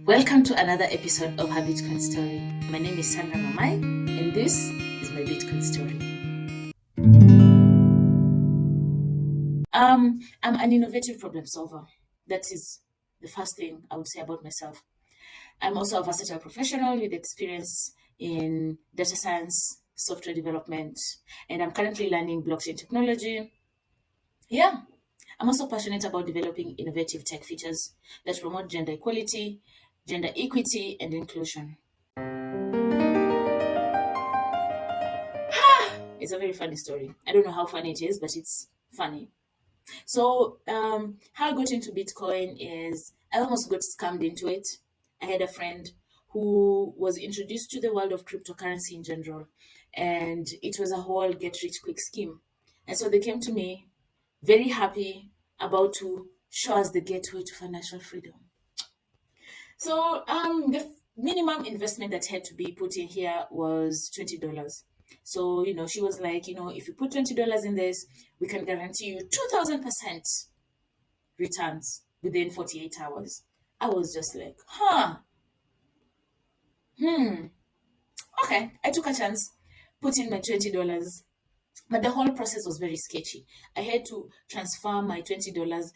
Welcome to another episode of her Bitcoin story. My name is Sandra Mamai, and this is my Bitcoin story. I'm an innovative problem solver. That is the first thing I would say about myself. I'm also a versatile professional with experience in data science, software development, and I'm currently learning blockchain technology. Yeah, I'm also passionate about developing innovative tech features that promote gender equality, gender equity, and inclusion. It's a very funny story. I don't know how funny it is, but it's funny. So, how I got into Bitcoin is I almost got scammed into it. I had a friend who was introduced to the world of cryptocurrency in general, and it was a whole get rich quick scheme. And so they came to me very happy about to show us the gateway to financial freedom. So the minimum investment that had to be put in here was $20. So she was like, if you put $20 in this, we can guarantee you 2,000% returns within 48 hours. I was just like, okay. I took a chance, put in my $20, but the whole process was very sketchy. I had to transfer my $20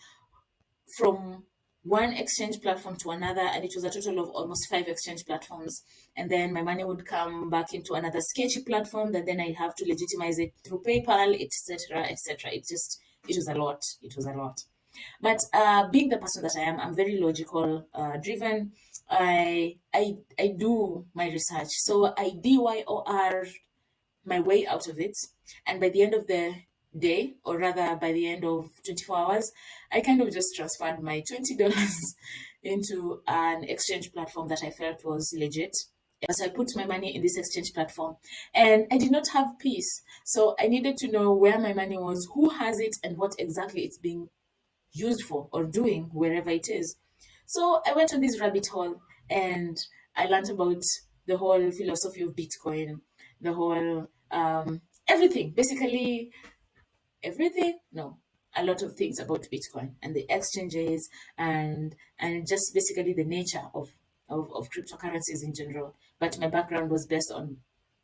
from one exchange platform to another, and it was a total of almost 5 exchange platforms. And then my money would come back into another sketchy platform that then I have to legitimize it through PayPal, etc., etc. It was a lot. It was a lot. But being the person that I am, I'm very logical driven. I do my research, so I DYOR my way out of it. And by the end of the day, or rather by the end of 24 hours, I kind of just transferred my $20 into an exchange platform that I felt was legit. So I put my money in this exchange platform, and I did not have peace. So I needed to know where my money was, who has it, and what exactly it's being used for or doing wherever it is. So I went on this rabbit hole, and I learned about the whole philosophy of Bitcoin, the whole everything, basically everything. No, a lot of things about Bitcoin and the exchanges and just basically the nature of cryptocurrencies in general. But my background was based on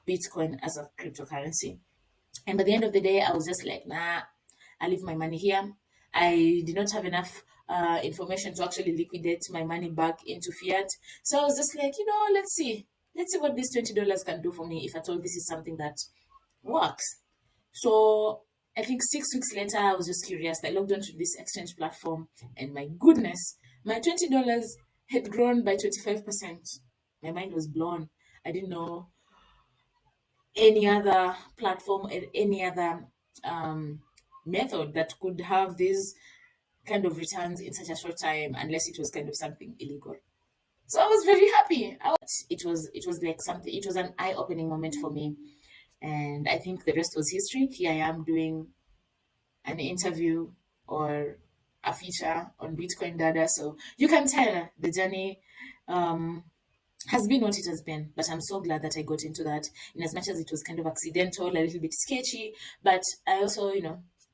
Bitcoin as a cryptocurrency. And by the end of the day, I was just like, nah, I leave my money here. I did not have enough information to actually liquidate my money back into fiat. So I was just like, let's see. Let's see what this $20 can do for me if at all this is something that works. So I think 6 weeks later, I was just curious. I logged onto this exchange platform, and my goodness, my $20 had grown by 25%. My mind was blown. I didn't know any other platform or any other um, method that could have these kind of returns in such a short time, unless it was kind of something illegal. So I was very happy. It was like something. It was an eye-opening moment for me, and I think the rest was history. Here I am doing an interview or a feature on Bitcoin Data. So you can tell the journey um, has been what it has been. But I'm so glad that I got into that, in as much as it was kind of accidental, a little bit sketchy. But I also,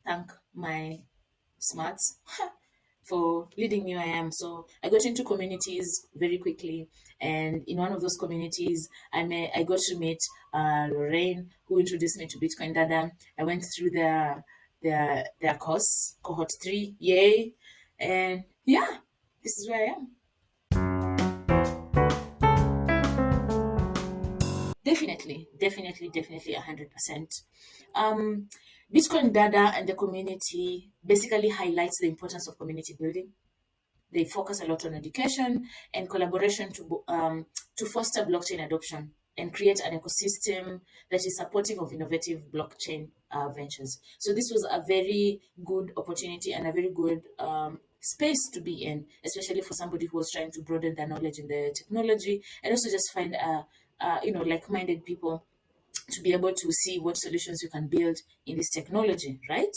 thank my smarts for leading me where I am. So I got into communities very quickly, and in one of those communities, I got to meet Lorraine, who introduced me to Bitcoin Dada. I went through their course, cohort 3, yay, and yeah, this is where I am. Definitely, 100%. Um, Bitcoin Dada and the community basically highlights the importance of community building. They focus a lot on education and collaboration to foster blockchain adoption and create an ecosystem that is supportive of innovative blockchain ventures. So this was a very good opportunity and a very good space to be in, especially for somebody who was trying to broaden their knowledge in the technology and also just find like-minded people to be able to see what solutions you can build in this technology, right?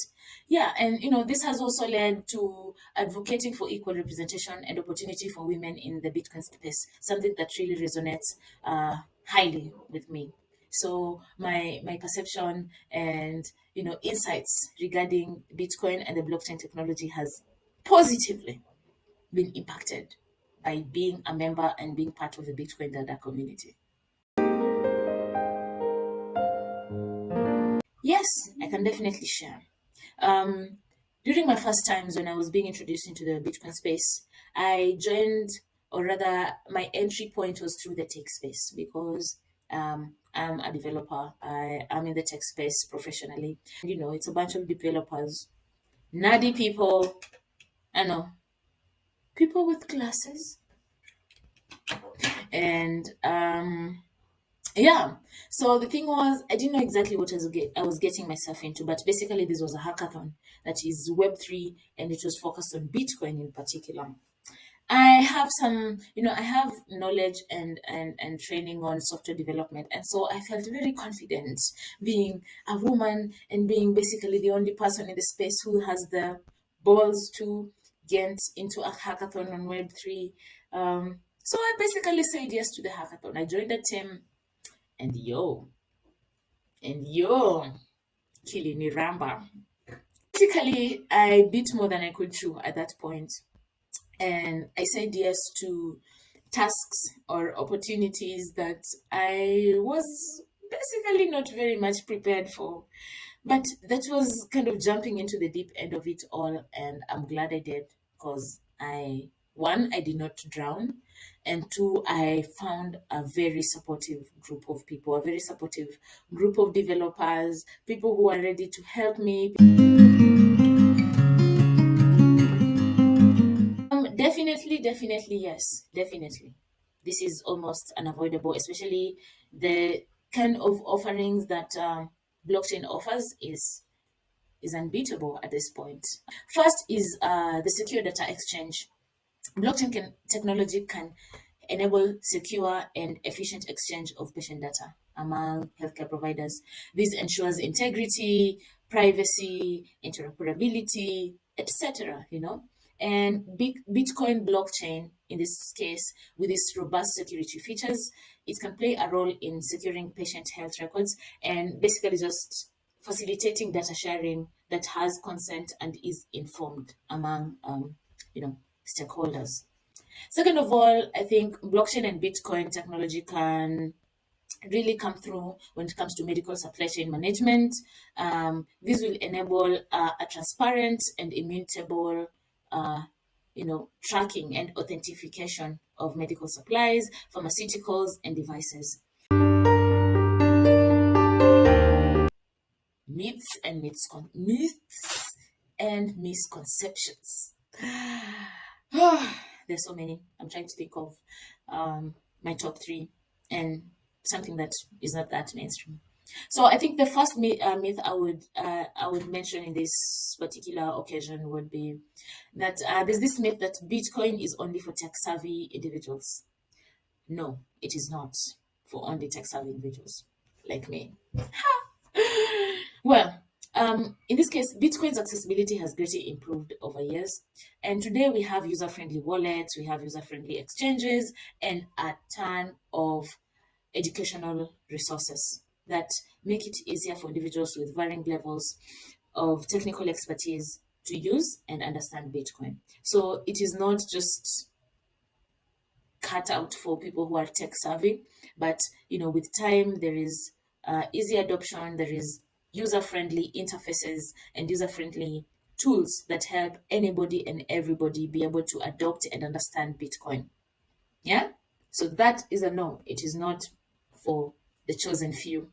Yeah, and this has also led to advocating for equal representation and opportunity for women in the Bitcoin space, something that really resonates highly with me. So my perception and insights regarding Bitcoin and the blockchain technology has positively been impacted by being a member and being part of the Bitcoin Dada community. Yes, I can definitely share. Um, During my first times when I was being introduced into the Bitcoin space, I joined, or rather, my entry point was through the tech space because I'm a developer. I am in the tech space professionally. It's a bunch of developers, nerdy people, I know, people with glasses, and yeah. So the thing was, I didn't know exactly what I was getting myself into, but basically this was a hackathon that is Web3, and it was focused on Bitcoin in particular. I have I have knowledge and training on software development, and so I felt very confident being a woman and being basically the only person in the space who has the balls to get into a hackathon on Web3. So I basically said yes to the hackathon. I joined the team, and yo, killing Ramba. Basically, I bit more than I could chew at that point, and I said yes to tasks or opportunities that I was basically not very much prepared for. But that was kind of jumping into the deep end of it all, and I'm glad I did because I did not drown, and two, I found a very supportive group of people, a very supportive group of developers, people who are ready to help me. Definitely, yes, definitely. This is almost unavoidable, especially the kind of offerings that blockchain offers is unbeatable at this point. First is the secure data exchange. Technology can enable secure and efficient exchange of patient data among healthcare providers. This ensures integrity, privacy, interoperability, etc. And Bitcoin blockchain, in this case, with its robust security features, it can play a role in securing patient health records and basically just facilitating data sharing that has consent and is informed among stakeholders. Second of all, I think blockchain and Bitcoin technology can really come through when it comes to medical supply chain management. This will enable a transparent and immutable, tracking and authentication of medical supplies, pharmaceuticals, and devices. Myths and misconceptions. There's so many. I'm trying to think of my top three and something that is not that mainstream. So I think the first myth I would mention in this particular occasion would be that there's this myth that Bitcoin is only for tech savvy individuals. No, it is not for only tech savvy individuals like me. Well, in this case, Bitcoin's accessibility has greatly improved over years. And today we have user friendly wallets, we have user friendly exchanges, and a ton of educational resources that make it easier for individuals with varying levels of technical expertise to use and understand Bitcoin. So it is not just cut out for people who are tech savvy, but with time there is easy adoption, there is user friendly interfaces and user friendly tools that help anybody and everybody be able to adopt and understand Bitcoin. Yeah, so that is a no. It is not for the chosen few.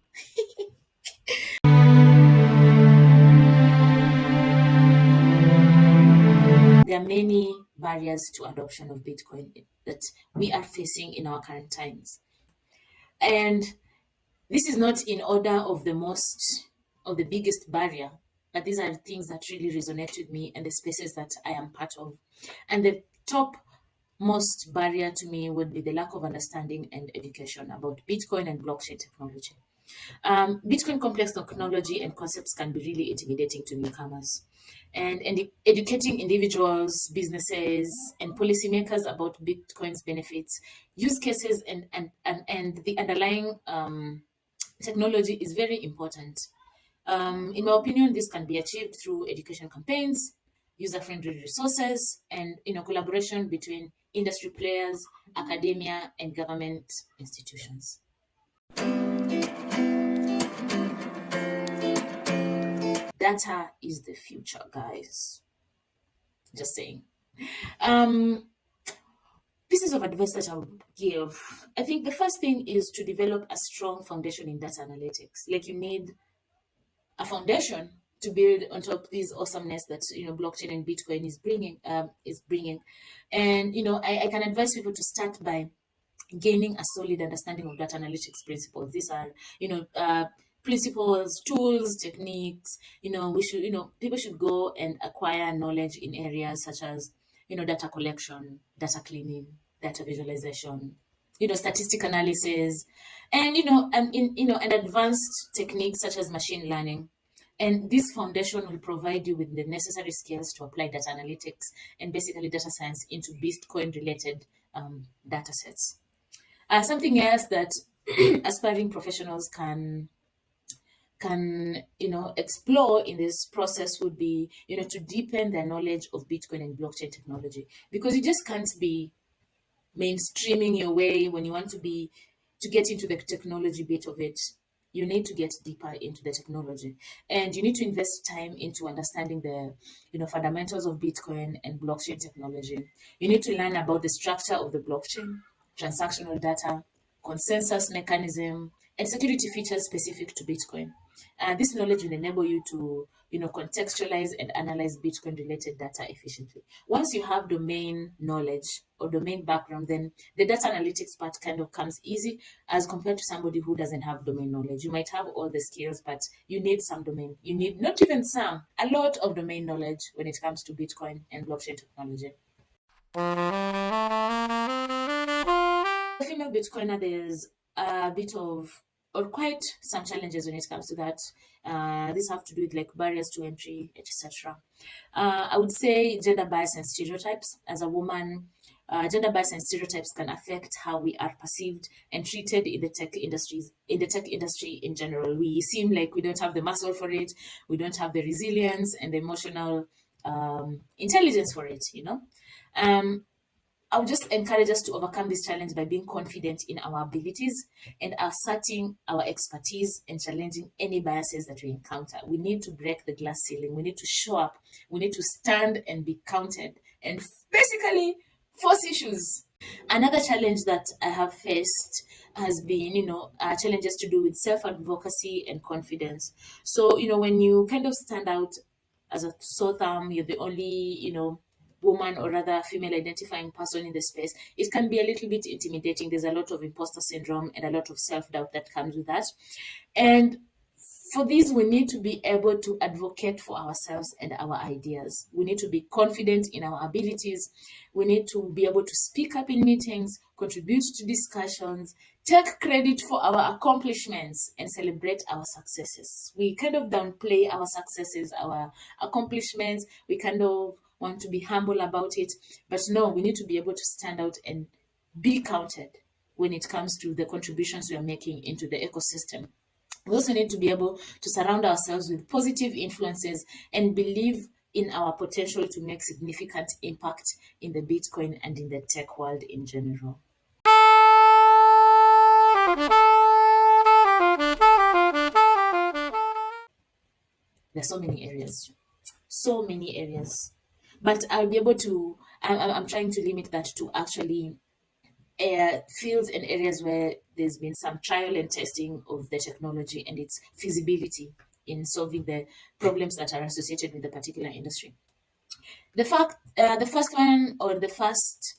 There are many barriers to adoption of Bitcoin that we are facing in our current times. And this is not in order of the biggest barrier, but these are things that really resonate with me and the spaces that I am part of. And the top most barrier to me would be the lack of understanding and education about Bitcoin and blockchain technology. Bitcoin complex technology and concepts can be really intimidating to newcomers. And educating individuals, businesses, and policymakers about Bitcoin's benefits, use cases, and the underlying technology is very important. In my opinion, this can be achieved through education campaigns, user-friendly resources, and collaboration between industry players, academia, and government institutions. Data is the future, guys. Just saying. Um, Pieces of advice that I would give. I think the first thing is to develop a strong foundation in data analytics. Like, you need a foundation to build on top of this awesomeness that blockchain and Bitcoin is bringing. And I can advise people to start by gaining a solid understanding of data analytics principles. These are, principles, tools, techniques. People should go and acquire knowledge in areas such as, data collection, data cleaning, data visualization, statistic analysis, and and advanced techniques such as machine learning. And this foundation will provide you with the necessary skills to apply data analytics and basically data science into Bitcoin related data sets. Something else that aspiring professionals can explore in this process would be to deepen their knowledge of Bitcoin and blockchain technology, because you just can't be mainstreaming your way when you want to get into the technology bit of it. You need to get deeper into the technology, and you need to invest time into understanding the fundamentals of Bitcoin and blockchain technology. You need to learn about the structure of the blockchain, transactional data, consensus mechanism, and security features specific to Bitcoin. This knowledge will enable you to contextualize and analyze Bitcoin related data efficiently. Once you have domain knowledge or domain background, then the data analytics part kind of comes easy as compared to somebody who doesn't have domain knowledge. You might have all the skills, but you need some domain. You need not even some, a lot of domain knowledge when it comes to Bitcoin and blockchain technology. Female Bitcoiner, there's a bit of, or quite some challenges when it comes to that. These have to do with like barriers to entry, etc. I would say gender bias and stereotypes. As a woman, gender bias and stereotypes can affect how we are perceived and treated in the tech industry in general. We seem like we don't have the muscle for it, we don't have the resilience and the emotional intelligence for it. Um, I would just encourage us to overcome this challenge by being confident in our abilities and asserting our expertise and challenging any biases that we encounter. We need to break the glass ceiling. We need to show up. We need to stand and be counted and basically force issues. Another challenge that I have faced has been, challenges to do with self advocacy and confidence. So, when you kind of stand out as a sore thumb, you're the only, woman or rather female identifying person in the space, it can be a little bit intimidating. There's a lot of imposter syndrome and a lot of self doubt that comes with that. And for this, we need to be able to advocate for ourselves and our ideas. We need to be confident in our abilities. We need to be able to speak up in meetings, contribute to discussions, take credit for our accomplishments, and celebrate our successes. We kind of downplay our successes, our accomplishments. We kind of want to be humble about it. But no, we need to be able to stand out and be counted when it comes to the contributions we are making into the ecosystem. We also need to be able to surround ourselves with positive influences and believe in our potential to make significant impact in the Bitcoin and in the tech world in general. There's so many areas, but I'll be able to. I'm trying to limit that to actually fields and areas where there's been some trial and testing of the technology and its feasibility in solving the problems that are associated with the particular industry. The first one or the first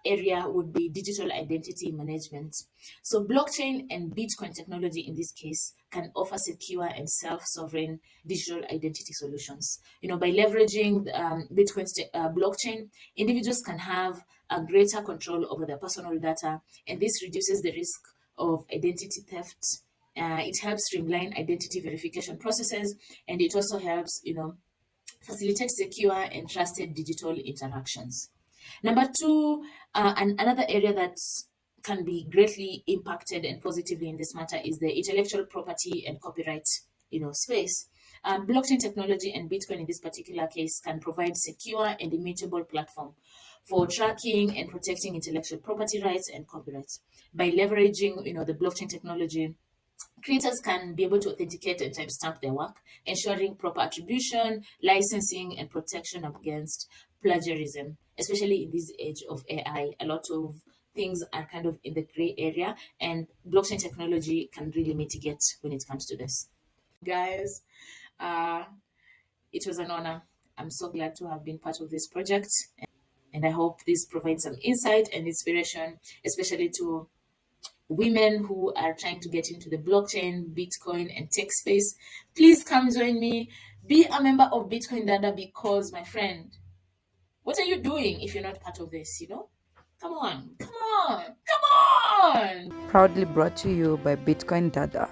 area would be digital identity management. So, blockchain and Bitcoin technology in this case can offer secure and self-sovereign digital identity solutions. By leveraging Bitcoin's blockchain, individuals can have a greater control over their personal data, and this reduces the risk of identity theft. It helps streamline identity verification processes, and it also helps, facilitate secure and trusted digital interactions. Number two, and another area that can be greatly impacted and positively in this matter is the intellectual property and copyright, space. Blockchain technology and Bitcoin in this particular case can provide secure and immutable platform for tracking and protecting intellectual property rights and copyrights. By leveraging, the blockchain technology, creators can be able to authenticate and timestamp their work, ensuring proper attribution, licensing, and protection against plagiarism. Especially in this age of AI, a lot of things are kind of in the gray area, and blockchain technology can really mitigate when it comes to this. Guys, uh, it was an honor. I'm so glad to have been part of this project, and I hope this provides some insight and inspiration, especially to women who are trying to get into the blockchain, Bitcoin, and tech space. Please come join me. Be a member of Bitcoin Dada because, my friend, what are you doing if you're not part of this? Come on, come on, come on. Proudly brought to you by Bitcoin Dada.